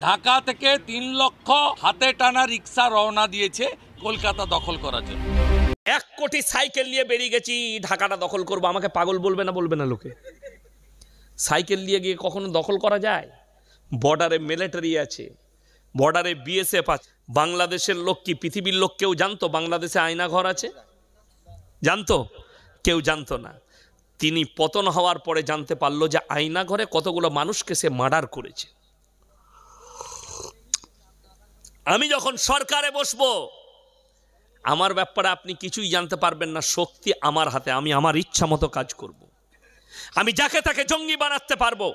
ঢাকা থেকে 3 লক্ষ হাতে টানা রিক্সা রওনা দিয়েছে কলকাতা দখল করার জন্য। 1 কোটি সাইকেল নিয়ে বেরিয়ে গেছি ঢাকাটা দখল করবো। আমাকে পাগল বলবে না লোকে? সাইকেল নিয়ে গিয়ে কখনো দখল করা যায়? বর্ডারে মিলিটারি আছে, বর্ডারে বিএসএফ আছে। বাংলাদেশের লোক কি পৃথিবীর লোক কেউ জানতো বাংলাদেশে আয়নাঘর আছে? জানতো? কেউ জানতো না। তিনি পতন হওয়ার পরে জানতে পারলো যে আয়নাঘরে কতগুলো মানুষকে সে মার্ডার করেছে। আমি যখন সরকারে বসবো আমার ব্যাপারে আপনি কিছুই জানতে পারবেন না। শক্তি আমার হাতে, আমি আমার ইচ্ছা মতো কাজ করব। আমি যাকে তাকে জঙ্গি বানাতে পারবো।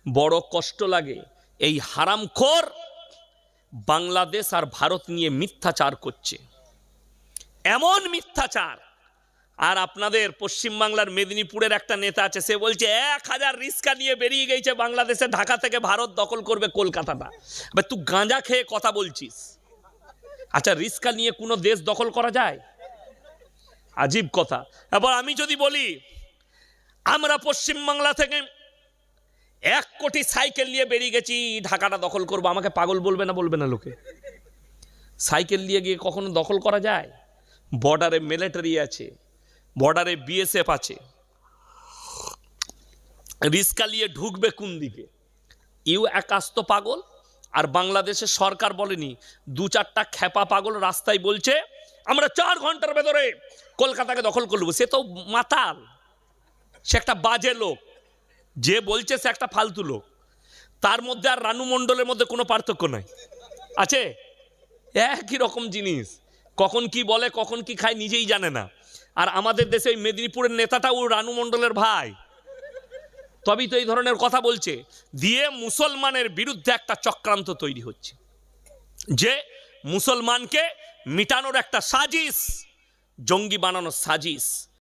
বড় কষ্ট লাগে এই হারামখোর বাংলাদেশ আর ভারত নিয়ে মিথ্যাচার করছে, এমন মিথ্যাচার। আর আপনাদের পশ্চিমবাংলার মেদিনীপুরের একটা নেতা আছে, সে বলছে 1000 রিক্সা নিয়ে বেরিয়ে গেছে বাংলাদেশে, ঢাকা থেকে ভারত দখল করবে কলকাতাটা। তুই গাঁজা খেয়ে কথা বলছিস? আচ্ছা, রিক্সা নিয়ে কোনো দেশ দখল করা যায়? আজীব কথা। এবার আমি যদি বলি আমরা পশ্চিমবাংলা থেকে 1 কোটি সাইকেল নিয়ে বেরিয়ে গেছি ঢাকাটা দখল করবো, আমাকে পাগল বলবে না লোকে? সাইকেল নিয়ে গিয়ে কখনো দখল করা যায়? বর্ডারে মিলিটারি আছে, বর্ডারে বিএসএফ আছে। রিক্সা নিয়ে ঢুকবে কোন দিকে? একাস্ত পাগল। আর বাংলাদেশের সরকার বলেনি, 2-4টা খেপা পাগল রাস্তায় বলছে আমরা 4 ঘন্টার ভেতরে কলকাতাকে দখল করব। সে তো মাতাল, সে একটা বাজে লোক। যে বলছে সে একটা ফালতু লোক। তার মধ্যে আর রানু মণ্ডলের মধ্যে কোনো পার্থক্য নাই, আছে? একই রকম জিনিস। কখন কি বলে, কখন কি খায় নিজেই জানে না। আর আমাদের দেশে ওই মেদিনীপুরের নেতাটাও রানু মণ্ডলের ভাই, তবেই তো এই ধরনের কথা বলছে। দিয়ে মুসলমানের বিরুদ্ধে একটা চক্রান্ত তৈরি হচ্ছে, যে মুসলমানকে মিটানোর একটা সাজিশ, জঙ্গি বানানোর সাজিশ।